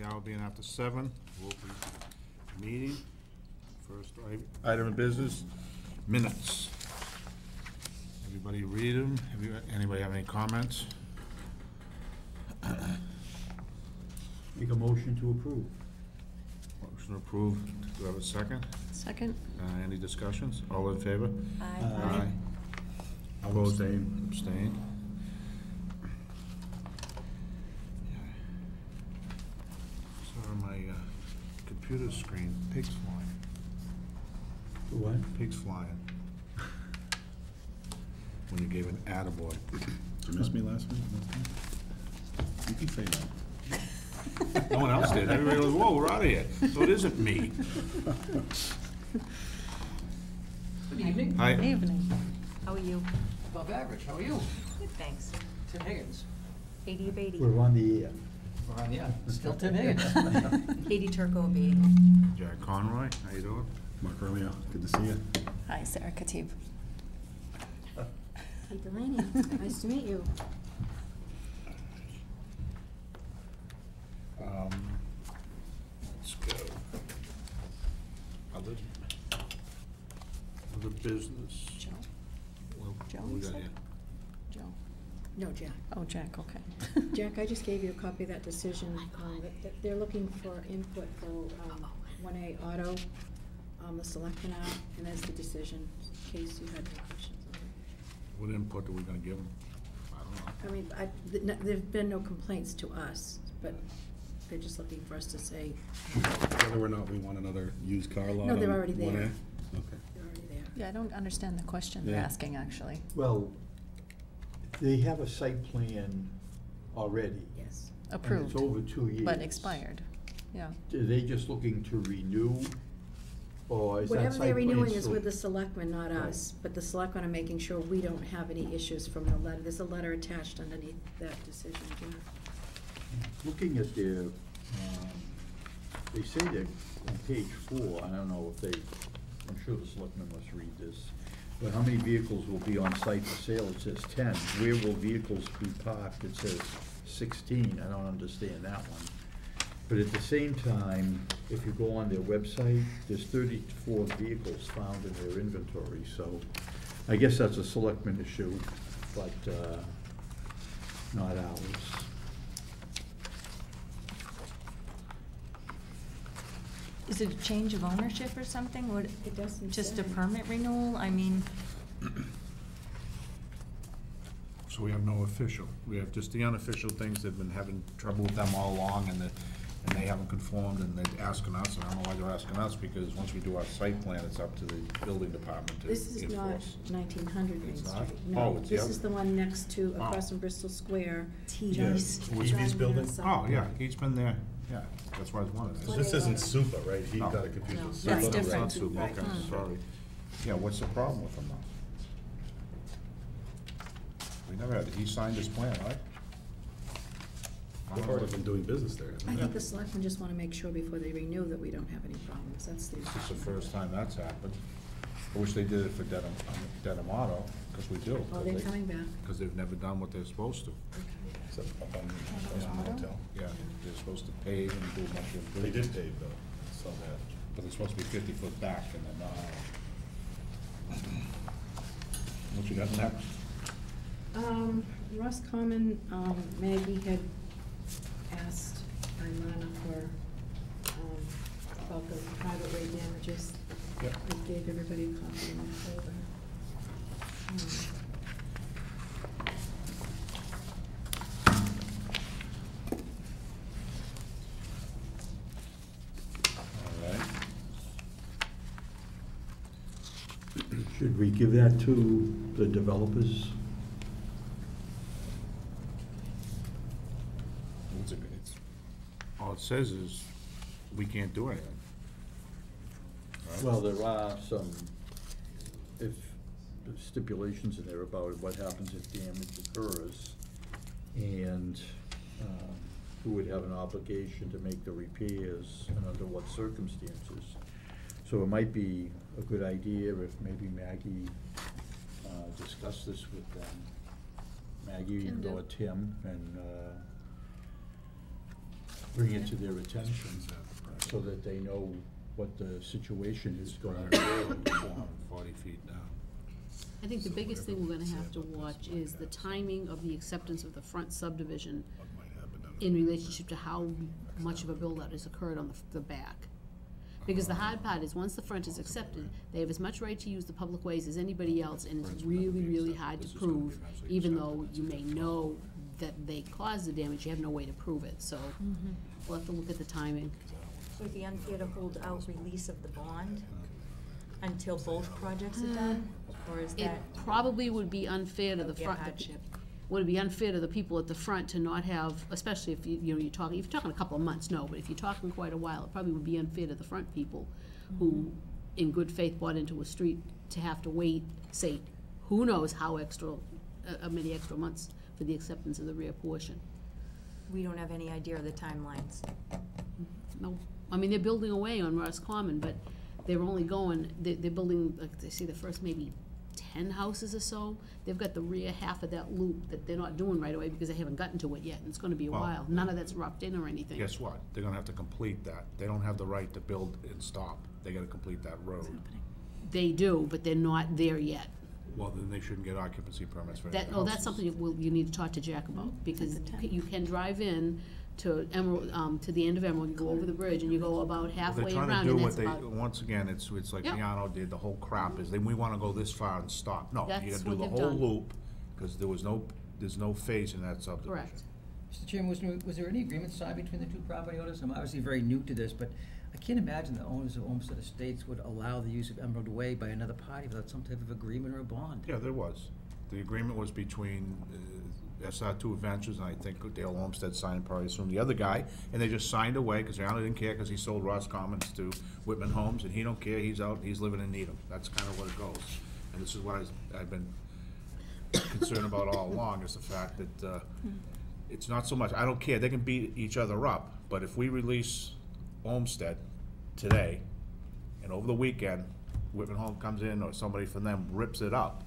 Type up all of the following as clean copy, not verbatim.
Now being after 7, we'll open the meeting. First item of business, minutes. Everybody read them? Anybody have any comments? Make a motion to approve. Motion approved. Do I have a second? Second. Any discussions? All in favor? Aye. Opposed? Abstained. Sorry, my computer screen, pigs flying. The what? Pigs flying. When you gave an attaboy. Did you miss me last week? You can say that. No one else did. Everybody goes, whoa, we're out of here. So it isn't me. Good evening. Hi. Good evening. How are you? Above average, how are you? Good, thanks. Tim Higgins. 80 of 80. We're on the air. Yeah, still Tim Higgins. 80 Turco of 80. Jack Conroy, how you doing? Mark Earlier, good to see you. Hi, Sarah Katib. Hey Delaney, nice to meet you. Let's go. Other business. Joe. Well, Joe, what we you got said? here? Joe. No, Jack. Oh, Jack, okay. Jack, I just gave you a copy of that decision. That they're looking for input for 1A Auto, the selectmen out, and that's the decision, in case you had any questions on it. What input are we gonna give them? I don't know. I mean, there've been no complaints to us, but they're just looking for us to say, Whether or not we want another used car lot. No, they're on already there. 1A? Okay. they're already there. Yeah, I don't understand the question they're Yeah. asking, actually. Well, they have a site plan already. Yes. Approved. And it's over 2 years. But expired, yeah. Are they just looking to renew, or is that Whatever site they're plan renewing is still- with the selectmen, not us, but the selectmen are making sure we don't have any issues from the letter. There's a letter attached underneath that decision, Jack. Looking at their, they say that on page 4, I don't know if they, I'm sure the selectmen must read this, but how many vehicles will be on site for sale? It says 10. Where will vehicles be parked? It says 16. I don't understand that one. But at the same time, if you go on their website, there's 34 vehicles found in their inventory, so I guess that's a selectman issue, but not ours. Is it a change of ownership or something? What? It doesn't Just a say. permit renewal? I mean, So we have no official. We have just the unofficial things. They've been having trouble with them all along, and they haven't conformed, and they're asking us, and I don't know why they're asking us, because once we do our site plan, it's up to the building department to This is not enforce. 1900 Main It's not? Street. Oh, No, it's the this other- is the one next to, Oh. across from Bristol Square. Tees. Weeby's building? Oh, yeah, he's been there, yeah, that's why I was wondering. What This a- isn't Supa, right? He No. got it confused No. with That's Supa. different. Not Sue, Right. okay, sorry. Yeah, what's the problem with him now? We never had, he signed his plan, right? They've already been doing business there. I think the selectmen just wanna make sure before they renew that we don't have any problems, that's the. This is the first time that's happened. I wish they did it for Dedham Auto, because we do. Oh, they're coming back. Because they've never done what they're supposed to. Is that up on the hotel? Yeah, they're supposed to pave and do a bunch of. They did pave though, saw that. But they're supposed to be 50 foot back, and they're not. What you got next? Ross Common, Maggie had asked Ilana for, about the private way damages. Yep. I gave everybody a copy in the folder. All right. Should we give that to the developers? All it says is, we can't do anything. Right? Well, there are some, if stipulations in there about what happens if damage occurs, and who would have an obligation to make the repairs and under what circumstances. So it might be a good idea if maybe Maggie discussed this with them. Maggie Can do. or Tim, and bring it to their attention so that they know what the situation is going on. 40 feet down. I think the So biggest thing whatever we're gonna have to example watch this might is the have, timing of the acceptance of the front subdivision What might happen down in relationship to how much of a build-out has occurred on the back. Because the hard part is, once the front is accepted, they have as much right to use the public ways as anybody else, and it's really, really hard to prove, even though you may know that they caused the damage, you have no way to prove it, so we'll have to look at the timing. Would it be unfair to hold out release of the bond until both projects are done? Or is It that, probably would be unfair to the That'd be a front. hardship. Would it be unfair to the people at the front to not have, especially if you know, if you're talking a couple of months, no, but if you're talking quite a while, it probably would be unfair to the front people who, in good faith, bought into a street to have to wait, say, who knows how many extra months for the acceptance of the rear portion. we don't have any idea of the timelines? No, I mean, they're building away on Ross Common, but they're only going, they're building, like, they say the first maybe 10 houses or so. They've got the rear half of that loop that they're not doing right away because they haven't gotten to it yet, and it's gonna be a Well, while. None of that's roughed in or anything. Guess what? They're gonna have to complete that. They don't have the right to build and stop. They gotta complete that road. They do, but they're not there yet. Well, then they shouldn't get occupancy permits for any That, houses. oh, that's something you need to talk to Jack about, because you can drive in to Emerald, to the end of Emerald, you go over the bridge, and you go about Well, halfway they're trying around, to do and what that's they, about. once again, it's like Yeah. Miano did, the whole crap is, then we wanna go this far and stop. No, you That's gotta do what the they've whole done. loop, because there's no phase in that subdivision. Correct. Mr. Chairman, was there any agreement signed between the two property owners? I'm obviously very new to this, but I can't imagine the owners of Olmsted Estates would allow the use of Emerald Way by another party without some type of agreement or a bond. Yeah, there was. The agreement was between SR2 Adventures, and I think Dale Olmsted signed, probably assume the other guy, and they just signed away, because Rihanna didn't care, because he sold Ross Commons to Whitman Homes, and he don't care, he's out, he's living in Needham. That's kind of what it goes. And this is what I've been concerned about all along, is the fact that it's not so much, I don't care, they can beat each other up, but if we release Olmsted today, and over the weekend, Whitman Home comes in, or somebody from them rips it up,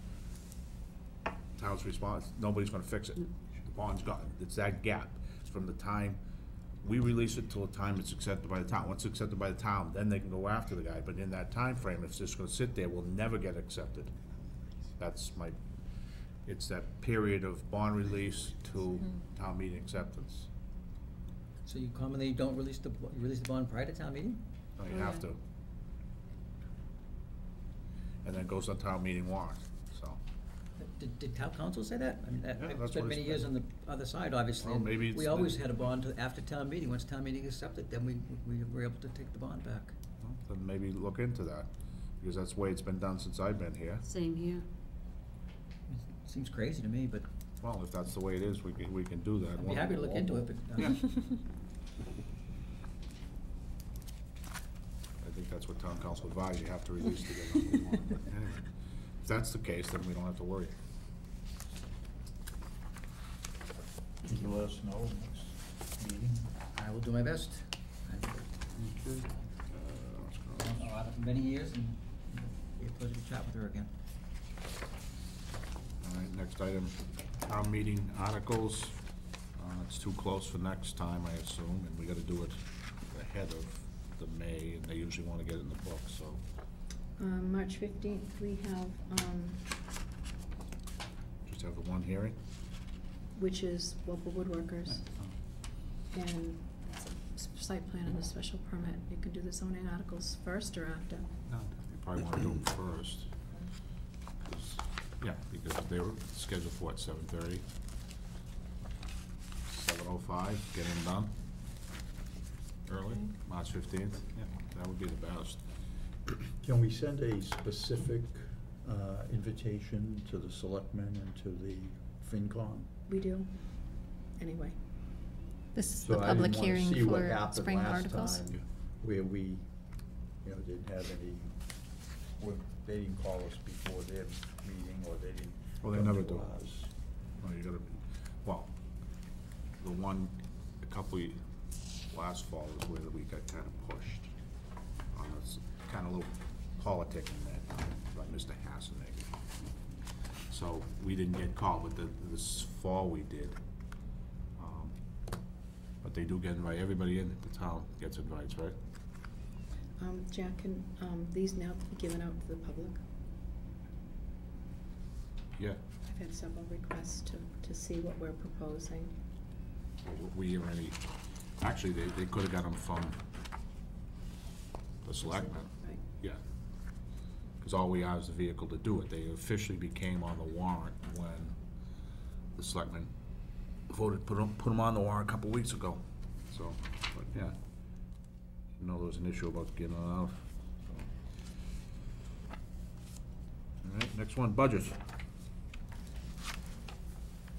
town's response, nobody's gonna fix it. The bond's gone. It's that gap. It's from the time we release it till the time it's accepted by the town. Once it's accepted by the town, then they can go after the guy. But in that time frame, if it's just gonna sit there, will never get accepted. That's it's that period of bond release to town meeting acceptance. So you commonly don't release the bond prior to town meeting? No, you have to. And then it goes on town meeting warrant, so. Did town council say that? I mean, Yeah, I've that's spent what many it's years been. on the other side, obviously. Well, and maybe it's we the- always had a bond after town meeting. Once town meeting accepted, then we were able to take the bond back. Well, then maybe look into that, because that's the way it's been done since I've been here. Same here. Seems crazy to me, but Well, if that's the way it is, we can do that. I'd be happy to look into it, but. Yeah. I think that's what town council advised, you have to release to get on the warrant, but anyway. If that's the case, then we don't have to worry. Could you let us know next meeting? I will do my best. Many years, and it'd be a pleasure to chat with her again. All right, next item, town meeting articles. It's too close for next time, I assume, and we gotta do it ahead of the May, and they usually wanna get it in the book, so. March 15th, we have, Just have the one hearing? which is Walpole Woodworkers, and it's a site plan and a special permit. You can do the zoning articles first or after. No, you probably wanna do them first. 'Cause- Yeah, because they were scheduled for what, 7:30? 7:05, get them done? Early, March 15th, yeah, that would be the best. Can we send a specific invitation to the selectmen and to the FinCom? We do, anyway. This is So the I public didn't wanna hearing see what for happened spring last articles. time, where we, didn't have any, they didn't call us before their meeting, or they didn't. Well, they come never to do. ours. Well, you gotta, well, the one, last fall is where we got kinda pushed on this kinda little politicking that, by Mr. Hassenegger. So, we didn't get called, but this fall we did. But But they do get invited, everybody in the town gets invites, right? Jack, can, these now be given out to the public? Yeah. I've had several requests to see what we're proposing. We already, actually, they could have got them from the selectmen. Right. Yeah. Because all we have is the vehicle to do it. They officially became on the warrant when the selectmen voted, put them on the warrant a couple weeks ago. So, but yeah, you know, there was an issue about getting it out. So. All right, next one, budget.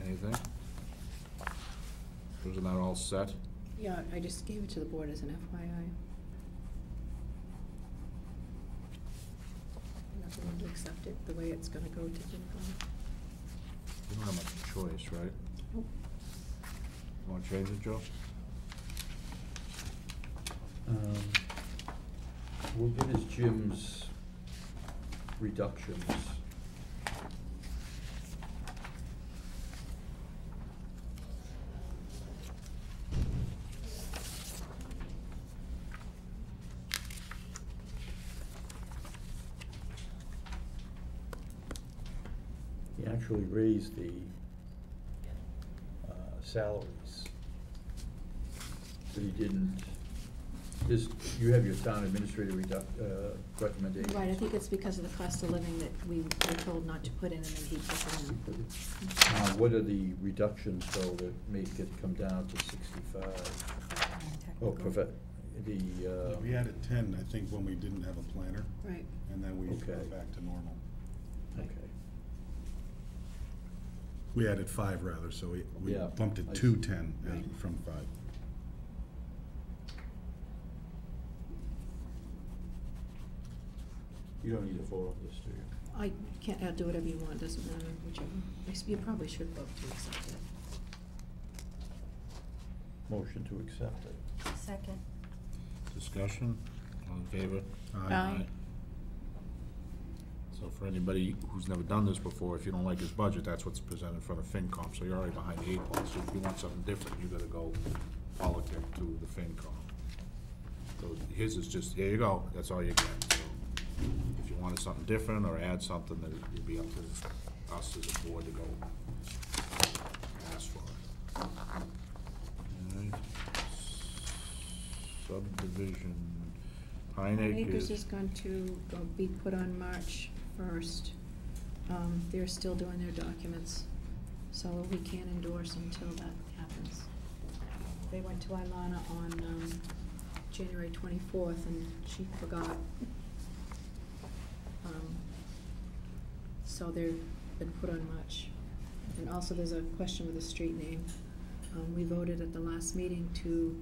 Anything? Wasn't that all set? Yeah, I just gave it to the board as an FYI. Nothing to accept it the way it's gonna go to FinCom. You don't have much choice, right? Nope. You wanna change it, Joe? We'll get his Jim's reductions. He actually raised the salaries, but he didn't. You have your town administrator recommendations. Right, I think it's because of the cost of living that we were told not to put in, and then he put it in. What are the reductions, though, that make it come down to 65? Oh, We added 10, I think, when we didn't have a planner, Right. and then we Okay. went back to normal. Okay. We added 5 rather, so we Yeah, bumped it I to see. 10 Right. from 5. You don't need a vote on this, do you? I can't, do whatever you want, doesn't matter, whichever. You probably should vote to accept it. Motion to accept it. Second. Discussion, all in favor? Aye. So for anybody who's never done this before, if you don't like his budget, that's what's presented in front of FinCom, so you're already behind the 8 ball. So if you want something different, you gotta go politic to the FinCom. So his is just, here you go, that's all you get. So if you wanted something different or add something, then it'd be up to us as a board to go ask for it. Alright. Subdivision, Pine Acres Acres. is going to be put on March 1st. They're still doing their documents, so we can't endorse until that happens. They went to Ilana on January 24th, and she forgot. So they've been put on March. And also, there's a question with the street name. We voted at the last meeting to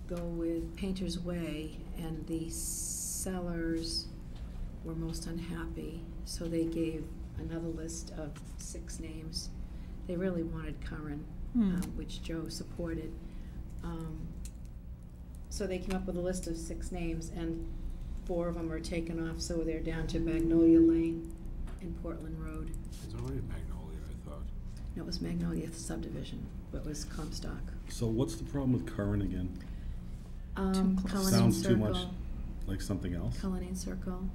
go with Painter's Way, and the sellers were most unhappy, so they gave another list of 6 names. They really wanted Curran, which Joe supported. So they came up with a list of 6 names, and 4 of them are taken off, so they're down to Magnolia Lane and Portland Road. It's already Magnolia, I thought. No, it was Magnolia subdivision, but it was Comstock. So what's the problem with Curran again? Cullinane Sounds too much Circle. like something else. Cullinane Circle.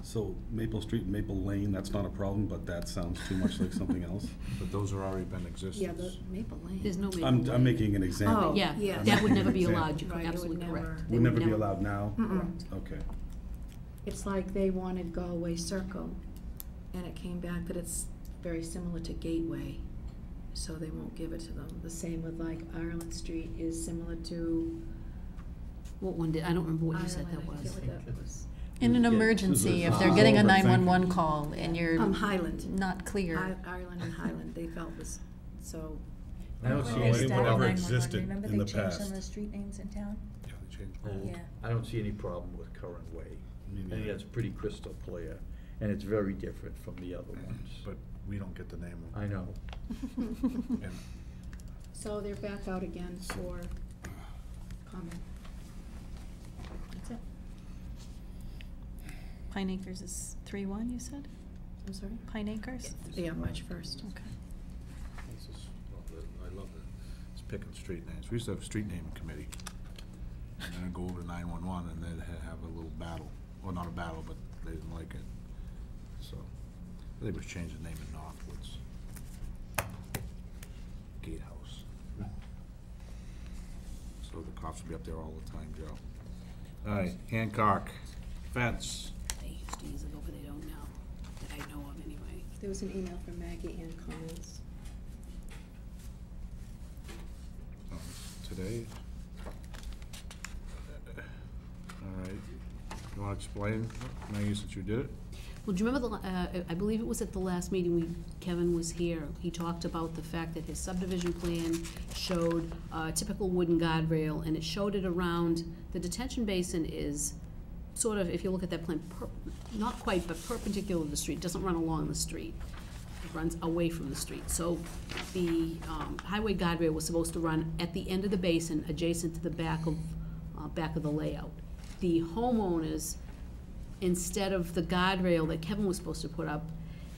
So Maple Street, and Maple Lane, that's not a problem, but that sounds too much like something else. But those are already been in existence. Yeah, the Maple Lane. There's no Maple I'm Lane. making an example. Oh, Yeah, yeah. that would never be Example. allowed, you're Right, it would absolutely never- correct. They Would never be allowed now? Mm-mm. Okay. It's like they wanted Galway Circle, and it came back that it's very similar to Gateway, so they won't give it to them. The same with like Ireland Street is similar to What one did, I don't remember what you said Ireland, that I was. feel like that was. In an Yeah. emergency, if This they're is getting a over, thank you. 911 call and you're Highland. not clear. Ireland and Highland, they felt was, so, I don't So see it any whatever problem. existed Remember in they the changed some past. of the street names in town? Yeah, they changed Uh, gold. Yeah. I don't see any problem with Curran Way. Me I think neither. that's pretty crystal clear, and it's very different from the other ones. But we don't get the name of I know. And so they're back out again for comment. That's it. Pine Acres is 3-1, you said? I'm sorry? Pine Acres? Yeah, March 1st. Okay. this is, I love it. It's picking street names. We used to have a street naming committee. And then I'd go over to 911 and they'd have a little battle. Well, not a battle, but they didn't like it. So, they was changing the name in Northwoods. Gatehouse. So the cops would be up there all the time, Joe. All right, Hancock, fence. They used to use it, but they don't now, that I know of anyway. There was an email from Maggie Ann Collins. Today. All right, you wanna explain, Maggie, since you did it? Well, do you remember I believe it was at the last meeting Kevin was here, he talked about the fact that his subdivision plan showed a typical wooden guardrail, and it showed it around, the detention basin is sort of, if you look at that plan, not quite, but perpendicular to the street, doesn't run along the street. It runs away from the street. So the highway guardrail was supposed to run at the end of the basin, adjacent to the back of the layout. The homeowners, instead of the guardrail that Kevin was supposed to put up,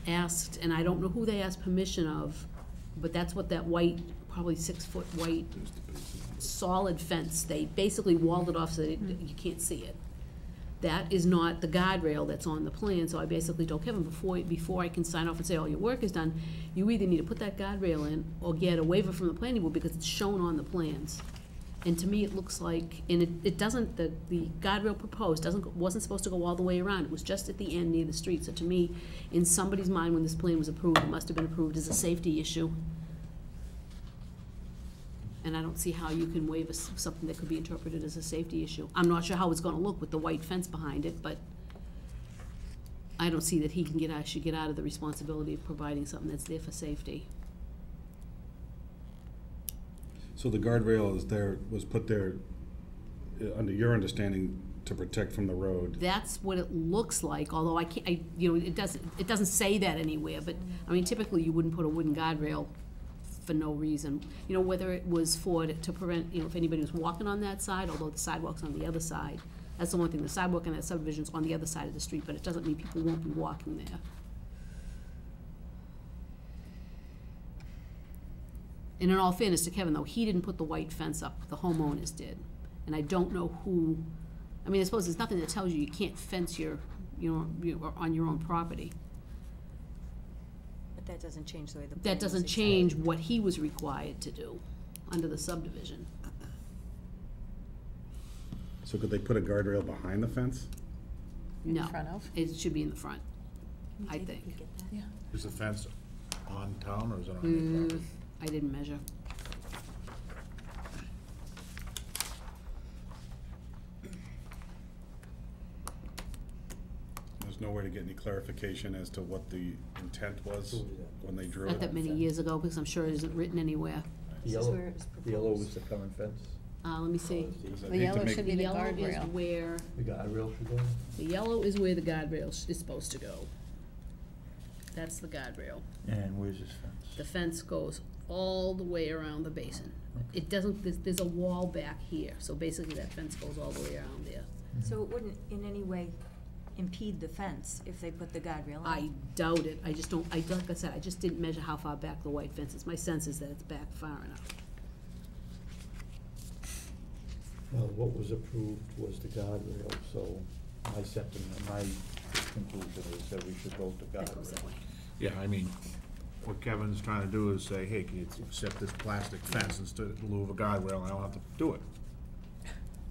asked, and I don't know who they asked permission of, but that's what that white, probably 6-foot white solid fence, they basically walled it off so that you can't see it. That is not the guardrail that's on the plan, so I basically told Kevin, before I can sign off and say all your work is done, you either need to put that guardrail in or get a waiver from the planning board because it's shown on the plans. And to me, it looks like, and it doesn't, the guardrail proposed wasn't supposed to go all the way around, it was just at the end near the street. So to me, in somebody's mind, when this plan was approved, it must have been approved as a safety issue. And I don't see how you can waive something that could be interpreted as a safety issue. I'm not sure how it's gonna look with the white fence behind it, but I don't see that he should get out of the responsibility of providing something that's there for safety. So the guardrail was put there, under your understanding, to protect from the road? That's what it looks like, although it doesn't say that anywhere, but, I mean, typically you wouldn't put a wooden guardrail for no reason. You know, whether it was to prevent, if anybody was walking on that side, although the sidewalk's on the other side. That's the one thing, the sidewalk in that subdivision's on the other side of the street, but it doesn't mean people won't be walking there. And in all fairness to Kevin, though, he didn't put the white fence up, the homeowners did. And I don't know who, I mean, I suppose there's nothing that tells you can't fence on your own property. But that doesn't change the way the plan That was doesn't accepted. change what he was required to do under the subdivision. So could they put a guardrail behind the fence? No. front of? It should be in the front, I Did think. you get that? Yeah. Is the fence on town or is it on your property? I didn't measure. There's no way to get any clarification as to what the intent was when they drew Not it? that many years ago, because I'm sure it isn't written anywhere. The This is yellow, where it was the yellow proposed. is the current fence. Let me see. Because I'd The hate to yellow make- should be The the yellow is guardrail. where, The guardrail should go? the yellow is where the guardrail is supposed to go. That's the guardrail. And where's this fence? The fence goes all the way around the basin. It doesn't, there's a wall back here, so basically that fence goes all the way around there. So it wouldn't in any way impede the fence if they put the guardrail on? I doubt it, I just don't, like I said, I just didn't measure how far back the white fence is. My sense is that it's back far enough. Well, what was approved was the guardrail, so my sentiment, my conclusion is that we should vote the That goes that guardrail. way. Yeah, I mean, what Kevin's trying to do is say, hey, can you accept this plastic fence instead in lieu of a guardrail, and I don't have to do it.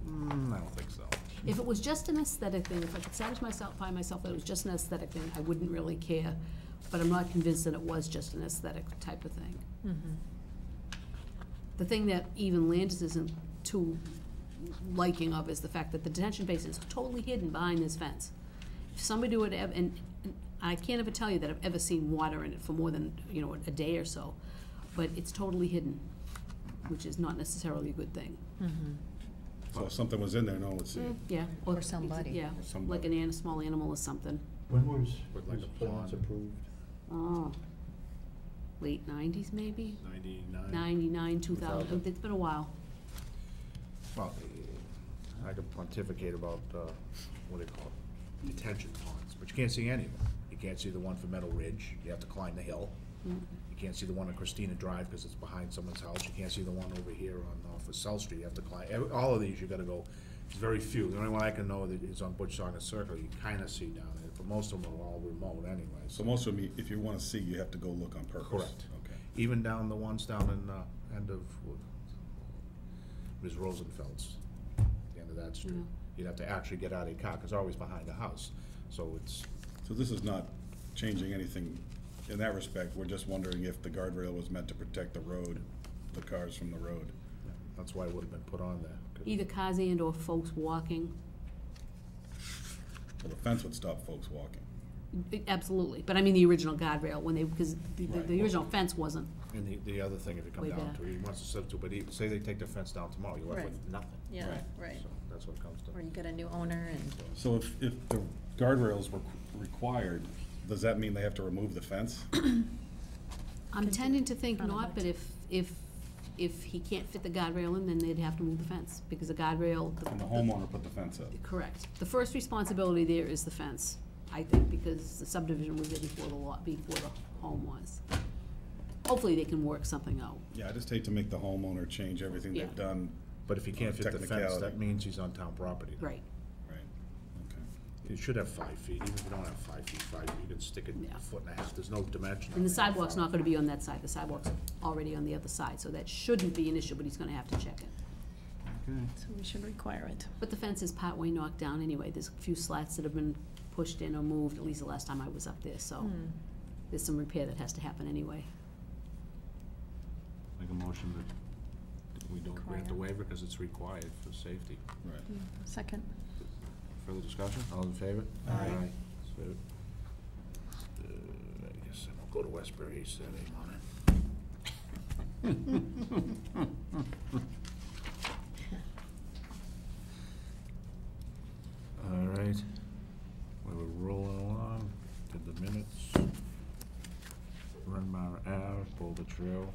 I don't think so. If it was just an aesthetic thing, if I could satisfy myself that it was just an aesthetic thing, I wouldn't really care. But I'm not convinced that it was just an aesthetic type of thing. The thing that even Landis isn't too liking of is the fact that the detention basin is totally hidden behind this fence. If somebody would have, and I can't ever tell you that I've ever seen water in it for more than, a day or so, but it's totally hidden, which is not necessarily a good thing. So if something was in there, no one would see it. Yeah. Or somebody. Yeah, Or somebody. like a small animal or something. When was, With like was a plans pond. approved? Oh, late 90s maybe? 99. 99, 2000, it's been a while. Well, I could pontificate about, what do you call it, detention ponds, but you can't see any of them. You can't see the one for Meadow Ridge, you have to climb the hill. You can't see the one on Christina Drive because it's behind someone's house. You can't see the one over here on, off of South Street. You have to climb, all of these you gotta go, it's very few. The only one I can know that is on Butch Saugus Circle, you kinda see down there, but most of them are all remote anyway. So most of them, if you wanna see, you have to go look on purpose. Correct. Okay. Even down the ones down in, end of, Ms. Rosenfeld's, the end of that street. Yeah. You'd have to actually get out of your car, cause they're always behind the house, so it's, So this is not changing anything in that respect, we're just wondering if the guardrail was meant to protect the road, the cars from the road. that's why it would've been put on there. 'Cause- Either cars and or folks walking. Well, the fence would stop folks walking. Absolutely, but I mean the original guardrail, when they, because the Right. original fence wasn't. And the other thing, if you come Way down back. to it, he wants to substitute, but say they take the fence down tomorrow, you're left Right. with nothing. Yeah, Right. right. So that's what it comes to. Or you get a new owner and, So if the guardrails were required, does that mean they have to remove the fence? I'm Could tending be to think front of not, it. but if he can't fit the guardrail in, then they'd have to move the fence, because the guardrail. And the homeowner put the fence up. Correct. The first responsibility there is the fence, I think, because the subdivision was there before the lot, before the home was. Hopefully they can work something out. Yeah, I just hate to make the homeowner change everything they've Yeah. done. But if he can't fit the fence, Technicality. that means he's on town property. Right. Right, okay. You should have 5 feet, even if you don't have 5 feet, you can stick it Yeah. a foot and a half, there's no dimension. And the sidewalk's not gonna be on that side, the sidewalk's already on the other side, so that shouldn't be an issue, but he's gonna have to check it. so we should require it. But the fence is partway knocked down anyway, there's a few slats that have been pushed in or moved, at least the last time I was up there, so Hmm. there's some repair that has to happen anyway. Make a motion that we don't grant the Require. waiver because it's required for safety. Right. Second. Further discussion, all in favor? Aye. So, I guess I won't go to Westbury Saturday morning. All right, we were rolling along, did the minutes. Runmar Ave, Boulder Trail,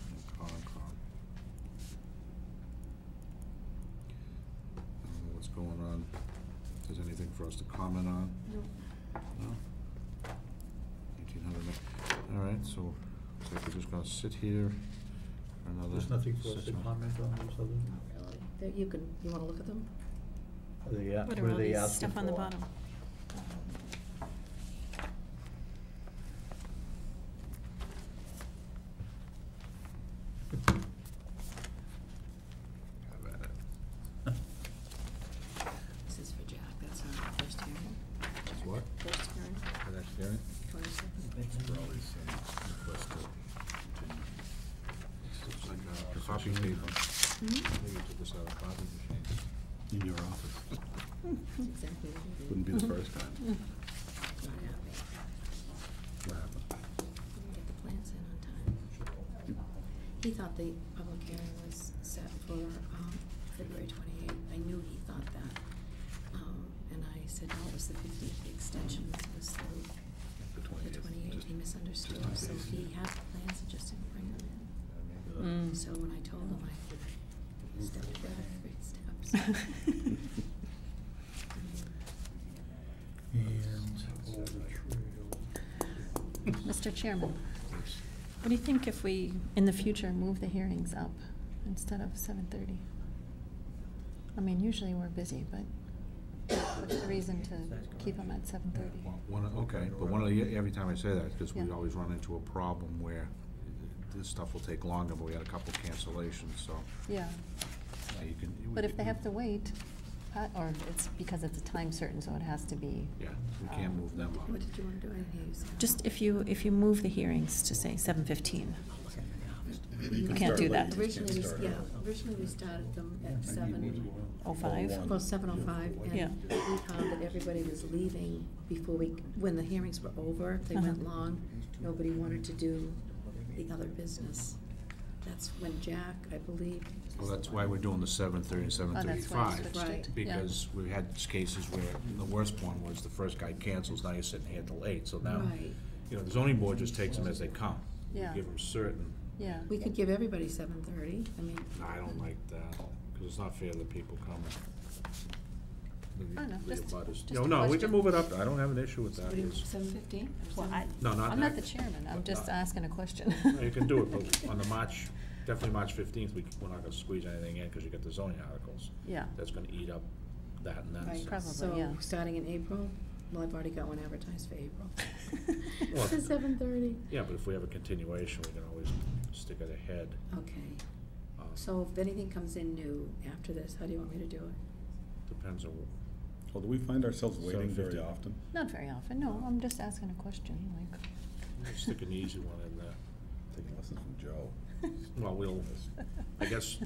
and Concom. I don't know what's going on. If there's anything for us to comment on? No? 1800, all right, so, looks like we're just gonna sit here for another. There's nothing for us 6 to months. comment on those other? Not really. You wanna look at them? What What are are all they these asking stuff on the for? bottom? Have at it. This is for Jack, that's our first hearing. It's what? First hearing, For next hearing? 22nd. It's like a copy paper. Maybe you took this out of a copy machine. In your office. That's exactly what it is. Wouldn't be the first time. Yeah, What happened? didn't get the plans in on time. He thought the public hearing was set for, February 28th. I knew he thought that. And I said, no, it was the 15th, the extension was through The the 28th. He misunderstood, just so nice. he had the plans and just didn't bring them in. Mm. So when I told him, I stepped back 3 steps. Mr. Chairman, what do you think if we, in the future, move the hearings up instead of 7:30? I mean, usually we're busy, but what's the reason to keep them at 7:30? Okay, but every time I say that, because we Yeah. always run into a problem where this stuff will take longer, but we had a couple cancellations, so. Yeah, You can. but if they have to wait, or it's because it's a time certain, so it has to be. Yeah, we can't move them up. What did you want to do? I didn't hear you say. Just if you move the hearings to, say, 7:15. You can can't start do late. that. Originally we started them at 05? well, 7:05, Yeah. and we found that everybody was leaving before when the hearings were over, they went Uh-huh. long, nobody wanted to do the other business. That's when Jack, I believe. Well, that's why we're doing the 7:30 and Oh, that's why I 7:35. switched Right. it. Yeah. Because we had cases where, the worst one was the first guy cancels, now you're sitting here till 8, so now, Right. the zoning board just takes them as they come. We Yeah. give them certain, Yeah. We could give everybody 7:30, I mean. I don't like that, because it's not fair to the people coming. I don't know, the just abutters. a No, we question. can move it up, I don't have an issue with that. What do you, It's- 7:15? Well, No, not I'm not that. the chairman, I'm But just not- asking a question. No, you can do it, but on the March, definitely March 15th, we're not gonna squeeze anything in, because you got the zoning articles. Yeah. That's gonna eat up that and then Right, some. Probably, yeah. So, starting in April, well, I've already got one advertised for April. Well, For 7:30. Yeah, but if we have a continuation, we can always stick it ahead. Okay, Um, so if anything comes in new after this, how do you want me to do it? Depends on, Well, do we find ourselves waiting very 7:50. often? Not very often, no, I'm just asking a question, like, we'll stick an easy one in there. Taking lessons from Joe. Well, we'll, I guess,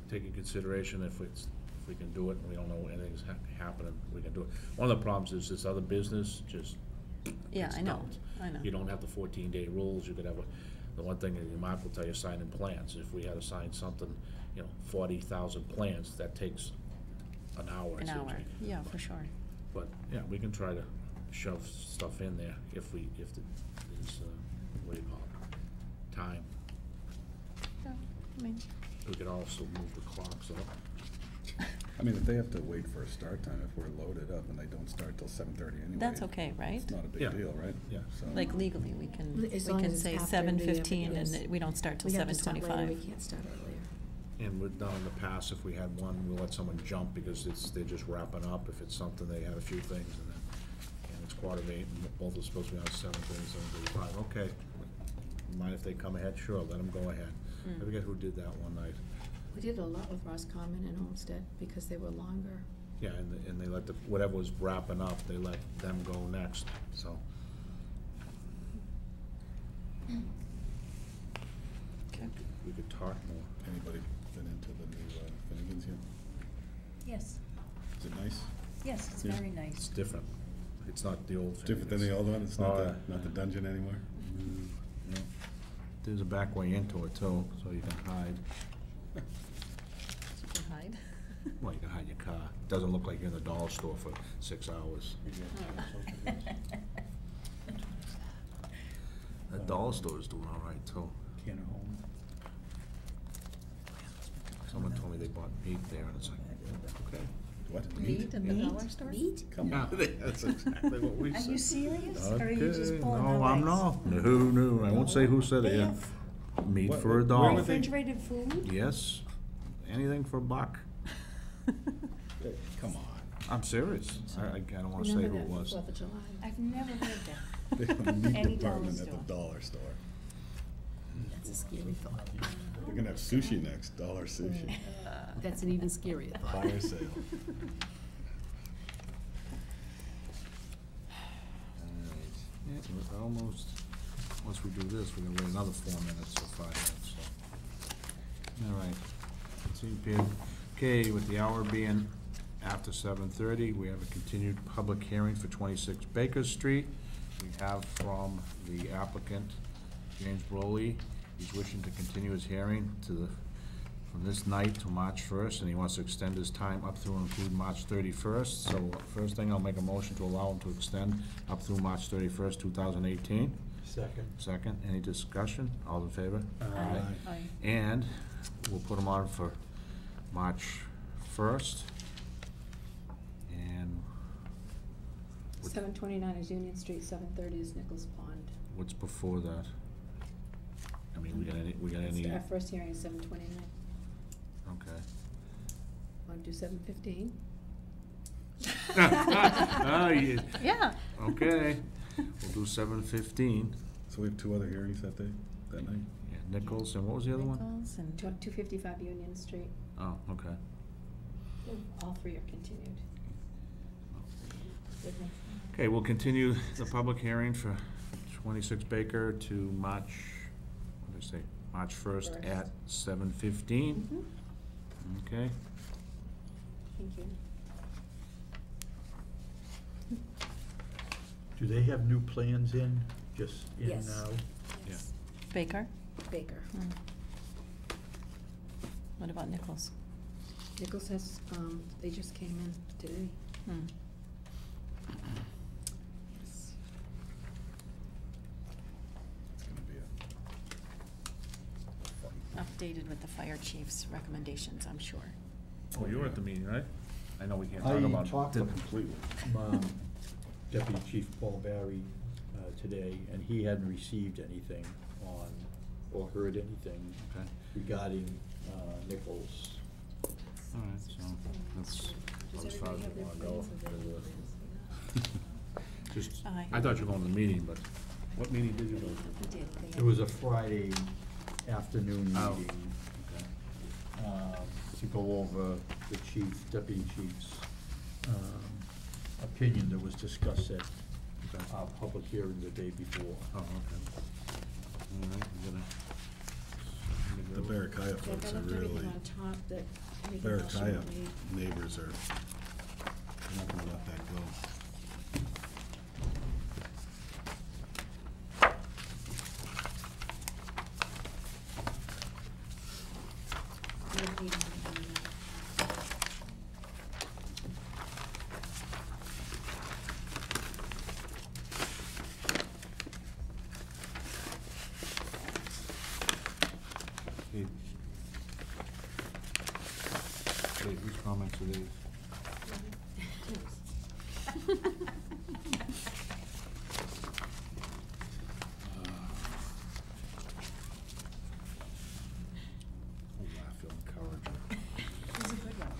take in consideration if we can do it, and we don't know anything's happening, we can do it. One of the problems is this other business just yeah, gets I know, dumped. I know. You don't have the 14-day rules, you could have the one thing that your Mark will tell you, signing plans. If we had to sign something, 40,000 plans, that takes an hour. An it seems hour, like. yeah, for sure. But, yeah, we can try to shove stuff in there if there's, what do you call it, time. Yeah, I mean, We could also move the clocks up. I mean, if they have to wait for a start time, if we're loaded up and they don't start till 7:30 anyway. that's okay, right? It's not a Yeah. big deal, right? Yeah. So- Like legally, we can, As we long can as it's say after the 7:15 and yes. we don't start till We have to start later, 7:25. we can't start earlier. And we've done in the past, if we had one, we'll let someone jump because they're just wrapping up. If it's something, they had a few things and it's 7:45 and both are supposed to be on 7:30, 7:35. Okay, mind if they come ahead? Sure, let them go ahead. I forget who did that one night. We did a lot with Roscommon and Homestead because they were longer. Yeah, and they let whatever was wrapping up, they let them go next, so. Okay. We could talk more. Anybody been into the new Finnegan's yet? Yes, Is it nice? yes, it's Yeah. very It's nice. different. It's not the old. It's different than the old one? It's not Oh, not the dungeon anymore? Yeah. There's a back way into it too, so you can hide. You can hide. Well, you can hide your car. Doesn't look like you're in the dollar store for 6 hours. The dollar store is doing all right too. Can of home. Someone told me they bought meat there, and it's like, okay. What? Meat in the dollar store? Meat? Come on. That's exactly what we Are said. you serious? Or are you just Okay, pulling no, our I'm legs? not. No, I won't say who said it, They yeah. have Meat What- for a where dollar. would they- refrigerated food? Yes, anything for a buck. Come on. I'm serious. I don't wanna say Remember who it that was. 4th of July. I've never heard that. They have a meat Any department dollar at the store. dollar store. That's a scary thought. They're gonna have sushi next, dollar sushi. That's an even scarier thought. Fire sale. Yeah, we're almost, once we do this, we're gonna wait another 4 minutes or 5 minutes, so. All right. Okay, with the hour being after 7:30, we have a continued public hearing for 26 Baker Street. We have from the applicant, James Broley. He's wishing to continue his hearing from this night to March 1st, and he wants to extend his time up through and include March 31st. So first thing, I'll make a motion to allow him to extend up through March 31st, 2018. Second. Second, any discussion? All in favor? Aye. Aye. And we'll put him on for March 1st. And 729 is Union Street, 7:30 is Nichols Pond. what's before that? I mean, we got any, Our first hearing is 7:29. okay. Want to do 7:15? Oh, Yeah. okay, we'll do 7:15. So we have 2 other hearings that day, that night? Yeah, Nichols, and what was the other one? Nichols and 255 Union Street. Oh, okay. All 3 are continued. With me. Okay, we'll continue the public hearing for 26 Baker to March, what did I say, March 1st at 7:15. Mhm. Okay, Thank you. Do they have new plans in, just in Yes. now? Yes. Baker. Baker. Hmm. What about Nichols? Nichols has, they just came in today. Hmm. It's gonna be a fun. Updated with the fire chief's recommendations, I'm sure. oh, you were at the meeting, right? I know we can't I talk about. talked the- to Completely. Deputy Chief Paul Barry today, and he hadn't received anything on, or heard anything Okay. regarding Nichols. All right, so that's Does as far as everybody have we their wanna go. plans available? Just, Aye. I thought you were going to the meeting, but what meeting did you go to? We did. It was a Friday afternoon Oh. meeting to go over the deputy chief's opinion that was discussed at Okay. our public hearing the day before. Oh, okay. All right, I'm gonna. The Bearcaya Yeah, folks I are left really, everything on top that, anything else you Bearcaya want me. neighbors are, they're not gonna let that go. What meeting are you at? Hey. Hey, whose comments are these? Oh, I feel encouraged. He's a good one.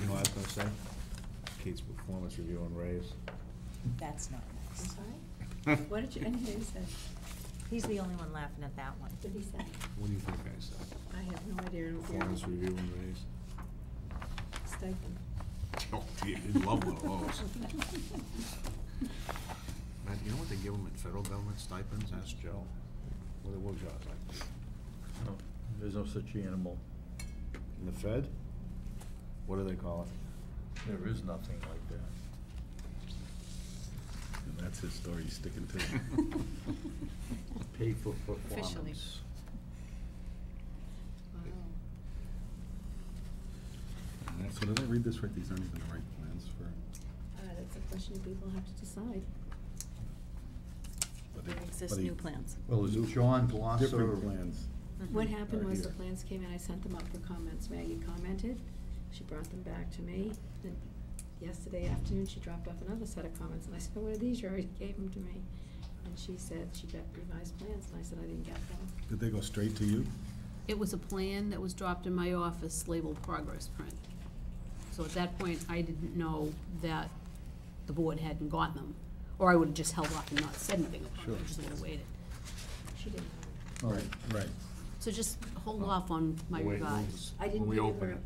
You know what I was gonna say? Kate's performance review on Ray's. That's not I'm nice. sorry? What did you, I didn't hear you say. He's the only one laughing at that one. What did he say? What do you think I said? I have no idea. I don't hear Performance him. review on Ray's. Stipend. Oh, gee, he'd love one of those. Man, you know what they give them in federal government stipends? Ask Joe. What would jobs like? No, there's no such animal. In the Fed? What do they call it? There is nothing like that. And that's his story he's sticking to. Pay for performance. Officially. Wow. So did I read this right? These aren't even the right plans for, That's a question people have to decide. but There it- exist but he- new plans. Well, is it John Glosser? different plans. What happened Right was the here. plans came in, I sent them up for comments. Maggie commented, she brought them back to me. Then yesterday afternoon, she dropped off another set of comments, and I said, what are these? You already gave them to me. And she said she got revised plans, and I said I didn't get them. Did they go straight to you? It was a plan that was dropped in my office labeled progress print. So at that point, I didn't know that the board hadn't gotten them, or I would've just held off and not said anything about Sure. it, I just would've waited. She didn't know. Right. Right. So just hold off on my Wait, revised. I didn't When we give open her it.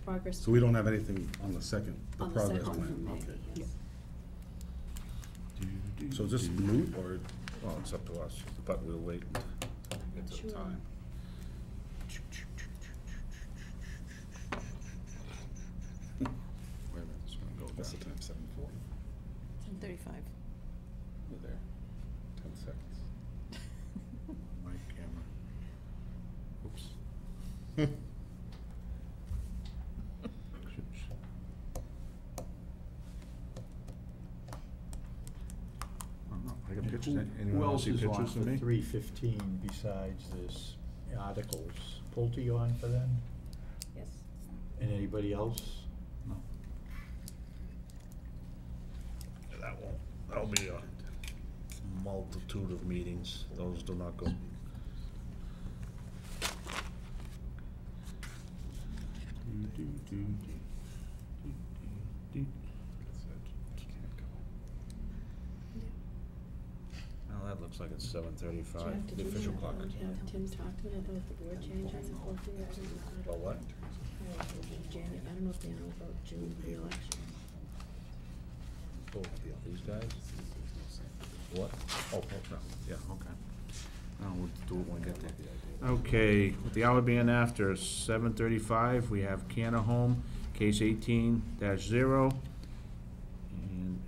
progress. So we don't have anything on the second, the On the progress second plan, one, okay. yes. So is this moot, or, Well, it's up to us, but we'll wait until we get to the Sure. time. Wait a minute, it's gonna go what's the down. time, 7:40? 10:35. We're there, 10 seconds. My camera. Oops. I don't know, I got pictures, Who anyone else else see is on pictures for of me? 3:15 besides this articles? Pulte on for them? Yes. And anybody else? No. That'll be a multitude of meetings, those do not go. Well, that looks like it's 7:35, Jeff, did the you official have, clock. have Tim talk to them about the board changing? About what? Janet, I don't know if they know about June for the election. Oh, these guys? What? Oh, no, yeah, okay. We'll do it when we get there. Okay, with the hour being after 7:35, we have Canna Home, case 18-0. And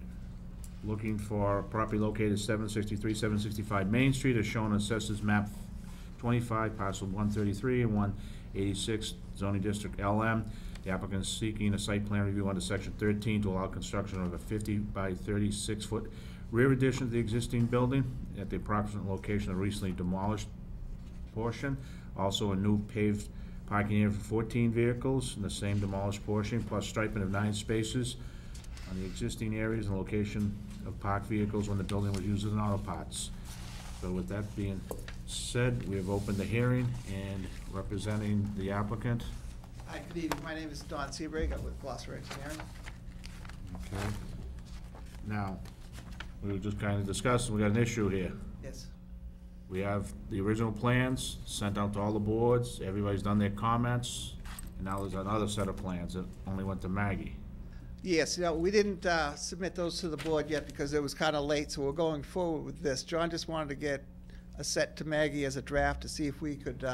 looking for property located 763, 765 Main Street, as shown on Assessors Map 25, parcel 133 and 186, zoning district LM. The applicant is seeking a site plan review under section 13 to allow construction of a 50 by 36-foot rear addition to the existing building at the approximate location of recently demolished portion. Also a new paved Parking area for 14 vehicles in the same demolished portion, plus striping of 9 spaces on the existing areas and location of parked vehicles when the building was used as an auto parts. So with that being said, we have opened the hearing, and representing the applicant. Hi, good evening. My name is Don Seabreg. I'm with Gloucester Engineering. Okay. Now, we were just kind of discussing, we got an issue here. Yes. We have the original plans sent out to all the boards, everybody's done their comments, and now there's another set of plans that only went to Maggie. Yes, we didn't submit those to the board yet because it was kind of late, so we're going forward with this. John just wanted to get a set to Maggie as a draft to see if we could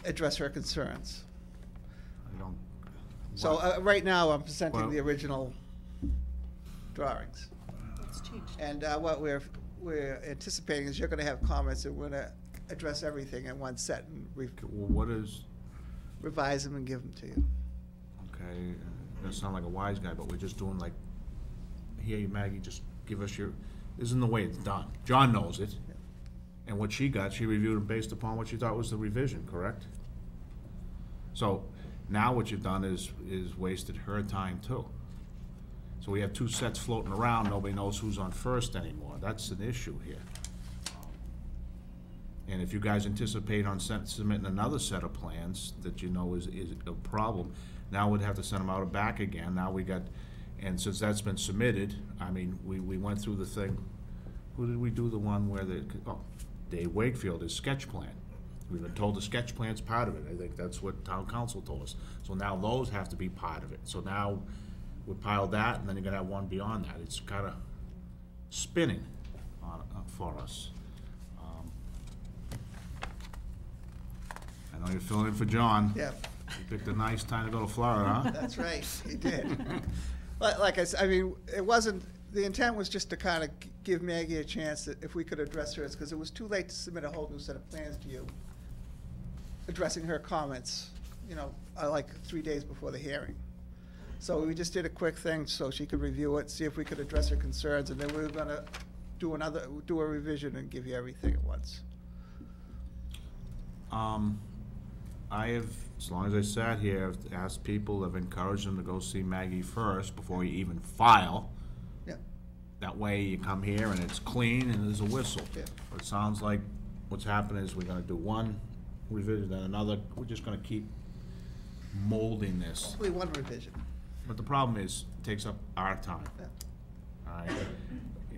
address her concerns. I don't. So right now, I'm presenting Well- the original drawings. It's changed. And what we're anticipating is you're going to have comments, and we're going to address everything in one set and Well, what is, revise them and give them to you. okay, that sound like a wise guy, but we're just doing like, here, Maggie, just give us your, this isn't the way it's done. John knows it, and what she got, she reviewed it based upon what she thought was the revision, correct? So, now what you've done is wasted her time too. So we have 2 sets floating around, nobody knows who's on first anymore, that's an issue here. And if you guys anticipate on submitting another set of plans that you know is a problem, now we'd have to send them out and back again, now we got, and since that's been submitted, I mean, we went through the thing, who did we do the one where Dave Wakefield, his sketch plan. We've been told the sketch plan's part of it, I think that's what town council told us. So now those have to be part of it, so now we piled that, and then you're gonna have one beyond that, it's kinda spinning for us. I know you're filling in for John. Yeah. You picked a nice time to go to Florida, huh? That's right, he did. But like I said, I mean, it wasn't, the intent was just to kind of give Maggie a chance that if we could address hers, because it was too late to submit a whole new set of plans to you, addressing her comments, like 3 days before the hearing. So we just did a quick thing so she could review it, see if we could address her concerns, and then we were gonna do a revision and give you everything at once. I have, as long as I sat here, I've asked people, I've encouraged them to go see Maggie first before you even file. Yeah. That way you come here and it's clean and there's a whistle. Yeah. But it sounds like what's happening is we're gonna do one revision, then another, we're just gonna keep molding this. Hopefully one revision. But the problem is, it takes up our time. Yeah. All right?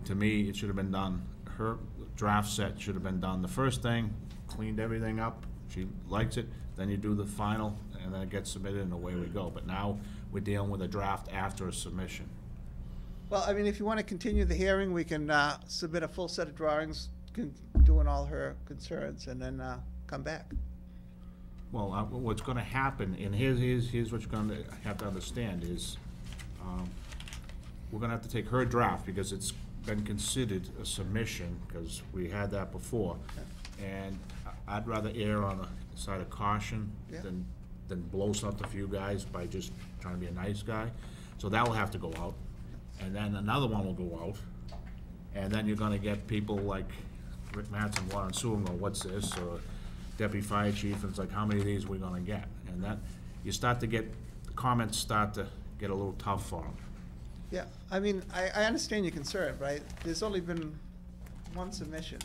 To me, it should have been done, her draft set should have been done the first thing, cleaned everything up, she likes it, then you do the final, and then it gets submitted, and away we go. But now, we're dealing with a draft after a submission. Well, I mean, if you want to continue the hearing, we can submit a full set of drawings, doing all her concerns, and then come back. Well, what's gonna happen, and here's what you're gonna have to understand is, we're gonna have to take her draft, because it's been considered a submission, because we had that before. And I'd rather err on the side of caution Yeah. than blow something for you guys by just trying to be a nice guy. So that will have to go out, and then another one will go out, and then you're gonna get people like Rick Mattson, Water and Sewer, and go, what's this, or Deputy Fire Chief, and it's like, how many of these are we gonna get? And that, you start to get, the comments start to get a little tough for them. Yeah, I mean, I understand your concern, right? There's only been one submission.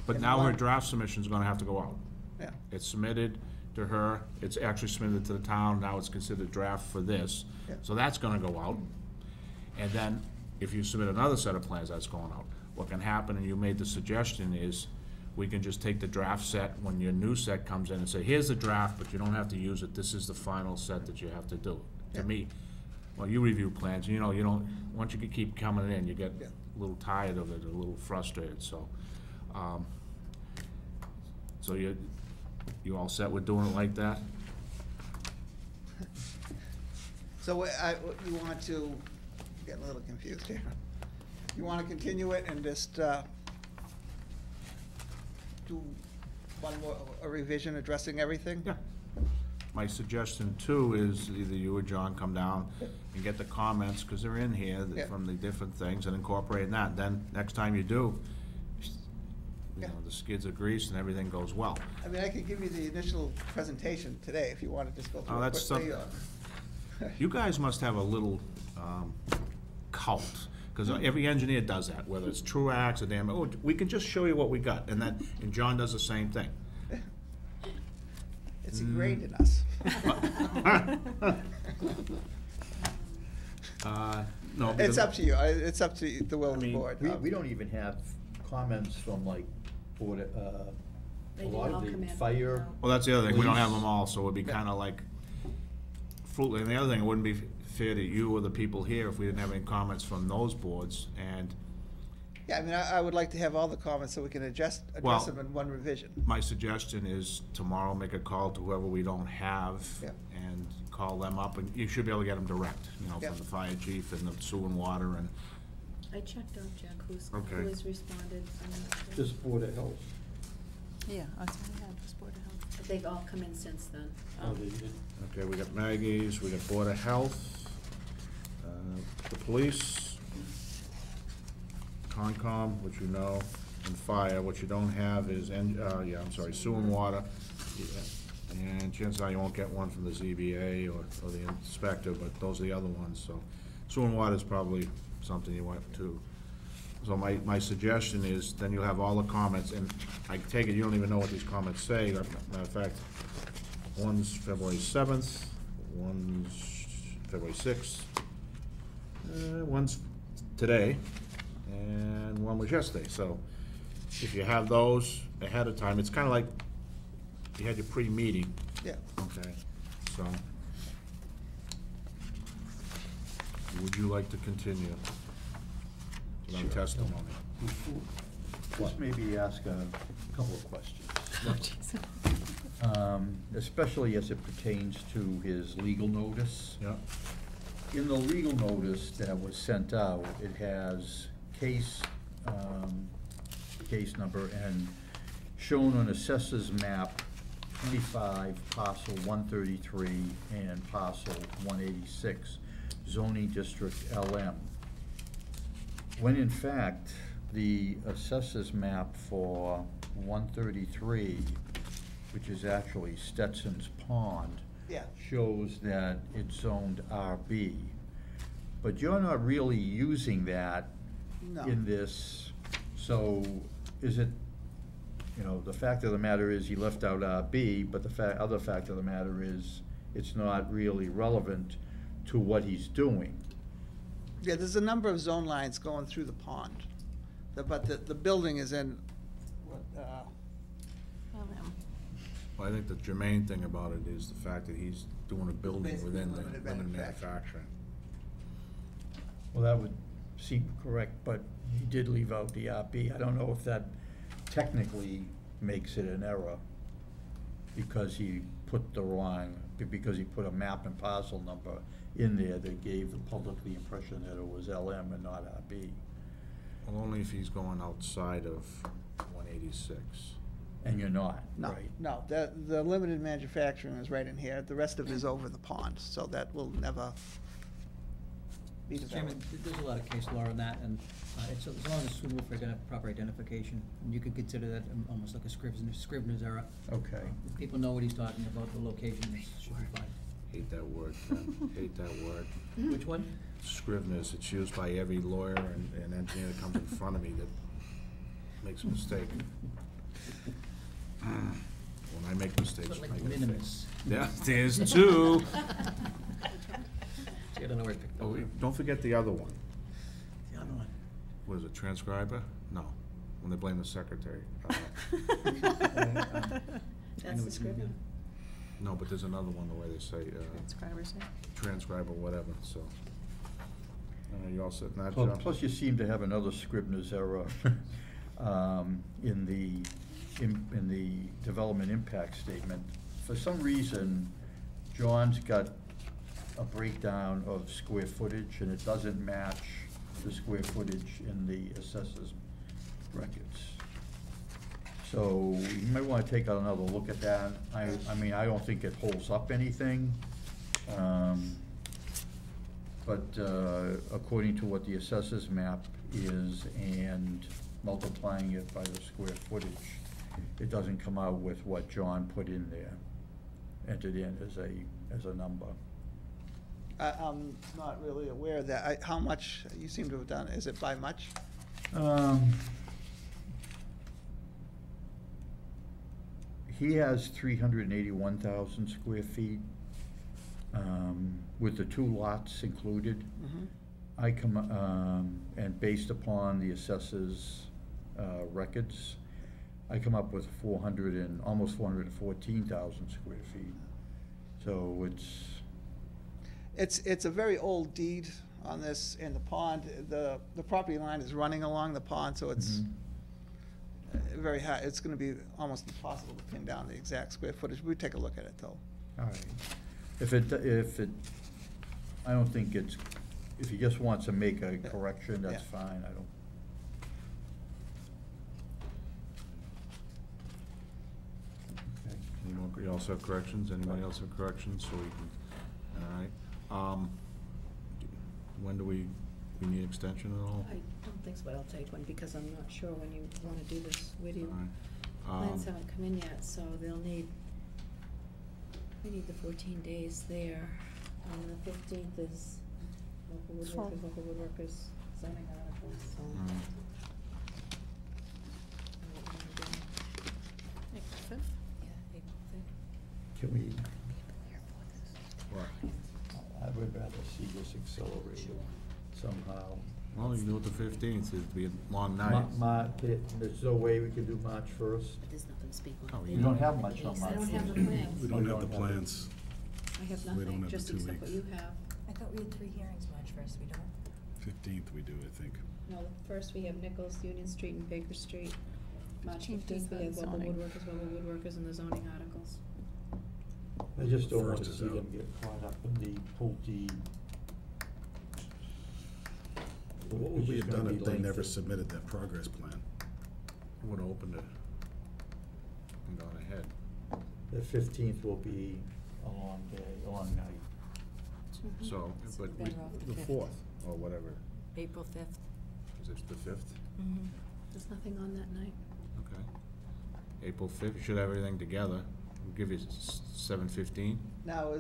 But And now her one- draft submission's gonna have to go out. Yeah, It's submitted to her, it's actually submitted to the town, now it's considered draft for this. Yeah. So that's gonna go out. And then, if you submit another set of plans, that's going out. What can happen, and you made the suggestion, is we can just take the draft set when your new set comes in and say, here's the draft, but you don't have to use it, this is the final set that you have to do. Yeah. To me, well, you review plans, you don't, once you keep coming in, you get Yeah. a little tired of it, a little frustrated, so. So you all set with doing it like that? so you want to, getting a little confused here. You want to continue it and just do one more, a revision addressing everything? Yeah. My suggestion too is either you or John come down and get the comments, because they're in here Yeah. from the different things, and incorporate that. Then, next time you do, you Yeah. know, the skids are greased and everything goes well. I mean, I could give you the initial presentation today if you want to just go Oh, through it that's quickly. You guys must have a little cult, because every engineer does that, whether it's Truax or damn, oh, we can just show you what we got, and John does the same thing. It's ingrained in us. No, It's because, up to you. It's up to the will of the mean, board. We don't even have comments from like, board, a They didn't lot all of come the in. fire. well, that's the other thing, we don't have Police. them all, so it'd be kinda like, and the other thing, it wouldn't be fair to you or the people here if we didn't have any comments from those boards, and Yeah, I mean, I would like to have all the comments so we can address Well- them in one revision. my suggestion is tomorrow, make a call to whoever we don't have, Yeah. and call them up, and you should be able to get them direct, you know, Yeah. from the fire chief and the sewer and water, and, I checked out, Jack, Okay. who has responded. This Board of Health. Yeah, that's what we had, was Board of Health. But they've all come in since then. Oh, they did. okay, we got Maggie's, we got Board of Health, the police, Concom, which you know, and fire. What you don't have is, sewer and water. Yeah. And chances are you won't get one from the ZBA or the inspector, but those are the other ones, so. Sewer and water is probably something you want to. So my suggestion is, then you'll have all the comments, and I take it you don't even know what these comments say. Matter of fact, one's February 7th, one's February 6th, one's today, and one was yesterday. So if you have those ahead of time, it's kind of like you had your pre-meeting, Yeah. okay? So, would you like to continue to my Sure. testimony? Just maybe ask a couple of questions. Oh, jeez. Especially as it pertains to his legal notice. Yeah, In the legal notice that was sent out, it has case number and shown on assessors map 25, parcel 133, and parcel 186, zoning district LM. When in fact, the assessors map for 133, which is actually Stetson's Pond, Yeah. shows that it's zoned RB. But you're not really using that No. in this, so is it, you know, the fact of the matter is he left out RB, but the other fact of the matter is it's not really relevant to what he's doing. Yeah, there's a number of zone lines going through the pond, but the building is in, what, well, I think the germane thing about it is the fact that he's doing a building Basically within the limited limited manufacturing. manufacturing. Well, that would seem correct, but he did leave out the RB. I don't know if that technically makes it an error, because he put the wrong, because he put a map and parcel number in there that gave the public the impression that it was LM and not RB. Well, only if he's going outside of 186. And you're not, no, right? no, the limited manufacturing is right in here. The rest of it is over the pond, so that will never be Mr. Chairman, developed. there's a lot of case law on that, and it's as long as it's suitable for proper identification, and you could consider that almost like a Scrivener's error. Okay. If people know what he's talking about, the location should be fine. Hate that word, Ken. Hate that word. Which one? Scrivener's, it's used by every lawyer and engineer that comes in front of me that makes a mistake. When I make mistakes, Sort of I like get minimus. Yeah, there's two. See, I don't know where to pick Oh, those up. don't forget the other one. The other one. What is it, transcriber? No, when they blame the secretary. That's the Scrivener. No, but there's another one, the way they say, Transcribers, yeah. transcribe or whatever, so. You all set in that, Well, John? plus you seem to have another Scrivener's error in the development impact statement. For some reason, John's got a breakdown of square footage, and it doesn't match the square footage in the assessors records. So you might wanna take another look at that. I mean, I don't think it holds up anything. But according to what the assessors map is, and multiplying it by the square footage, it doesn't come out with what John put in there, entered in as a number. I'm not really aware of that. How much, you seem to have done, is it by much? He has 381,000 square feet, with the 2 lots included. Mhm. I come, and based upon the assessors' records, I come up with almost 414,000 square feet. So It's a very old deed on this, in the pond. The property line is running along the pond, so it's very high. It's gonna be almost impossible to pin down the exact square footage. We'd take a look at it, though. all right. If it, I don't think it's, if he just wants to make a correction, that's Yeah. fine, I don't. Okay. Any more, you also have corrections? Anybody else have corrections? So we can, all right. When do we need extension at all? I don't think so, but I'll take one, because I'm not sure when you wanna do this with you. All right. Plans haven't come in yet, so we need the 14 days there. The 15th is local woodworkers, zoning articles, so. Mm. April 5th? Yeah, April 5th. Can we, What? I would rather see this accelerated somehow. Well, you can do it the 15th, it'd be a long night. There's no way we could do March 1st? There's nothing to speak Oh, of. you We don't have much on I March don't 1st. have the plans. We don't have the plans. I have We don't nothing, have the just 2 except what weeks. you have. I thought we had 3 hearings March 1st, we don't? 15th we do, I think. No, first we have Nichols, Union Street and Baker Street. March 15th is 15th, we the have local zoning. woodworkers and the zoning articles. I just don't want to First is see them out. get caught up in the Pulte. What would we have done if they never submitted that progress plan? Would have opened it and gone ahead. The 15th will be a long day, a long night. So, So but better off the the 4th, or whatever, April 5th. is it the 5th? Mm-hmm. There's nothing on that night. Okay. April 5th, you should have everything together. We'll give you 7:15. Now,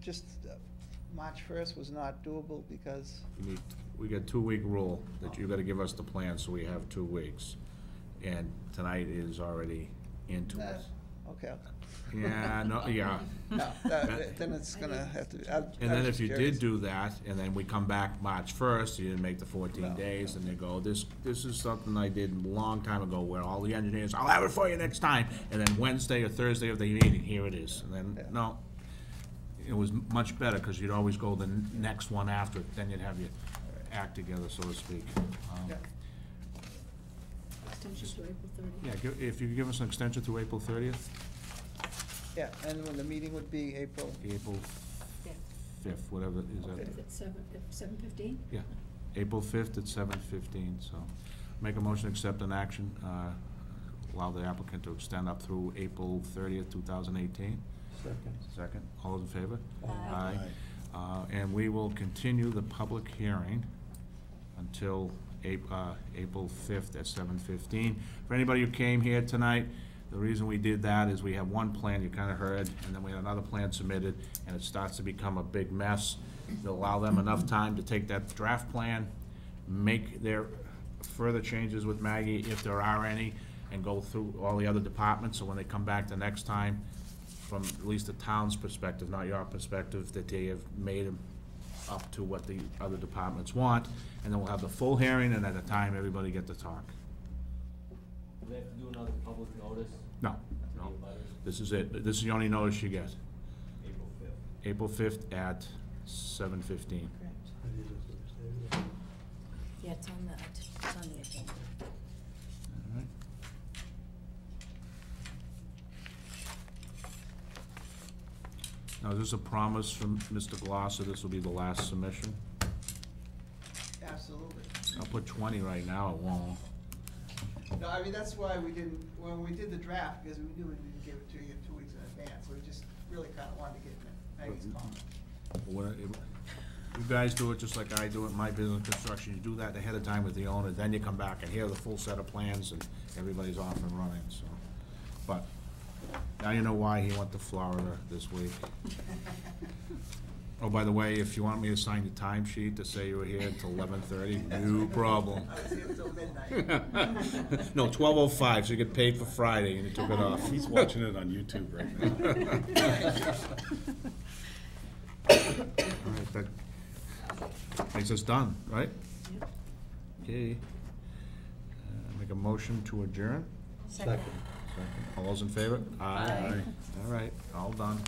just, March 1st was not doable because, We got 2-week rule that you gotta give us the plan, so we have 2 weeks. And tonight is already into it. okay. Yeah, no, yeah. No, then it's gonna have to. And then if you did do that, and then we come back March 1st, you didn't make the 14 No. days, and they go, this is something I did a long time ago, where all the engineers, I'll have it for you next time, and then Wednesday or Thursday of the meeting, here it is, and then, Yeah. no. It was much better, because you'd always go the next one after, then you'd have your act together, so to speak. Yeah. Extension to April 30th. Yeah, if you could give us an extension through April 30th, Yeah, and when the meeting would be April, April 5th, whatever, is that? Okay. At 7:15? Yeah, April 5th at 7:15, so make a motion to accept an action, allow the applicant to extend up through April 30th, 2018. Second. Second, all those in favor? Aye. And we will continue the public hearing until April 5th at 7:15. For anybody who came here tonight, the reason we did that is we have one plan you kind of heard, and then we had another plan submitted, and it starts to become a big mess. To allow them enough time to take that draft plan, make their further changes with Maggie, if there are any, and go through all the other departments, so when they come back the next time, from at least the town's perspective, not your perspective, that they have made them up to what the other departments want, and then we'll have the full hearing, and at a time, everybody get to talk. Do we have to do another public notice? No, no, this is it. This is the only notice you get. April 5th. April 5th at 7:15. Correct. Yeah, it's on the agenda. All right. Now, is this a promise from Mr. Glosser, this will be the last submission? absolutely. I'll put 20 right now, it won't. No, I mean, that's why we didn't, when we did the draft, because we knew we didn't give it to you 2 weeks in advance, we just really kind of wanted to get Maggie's comment. What- You guys do it just like I do it in my business construction. You do that ahead of time with the owner, then you come back and hear the full set of plans and everybody's off and running, so. But now you know why he went to Florida this week. Oh, by the way, if you want me to sign the timesheet to say you were here until 11:30, no problem. I was here until midnight. No, 12:05, so you get paid for Friday, and you took it off. He's watching it on YouTube right now. All right, that makes us done, right? Okay. Make a motion to adjourn? Second. All those in favor? Aye. All right, all done.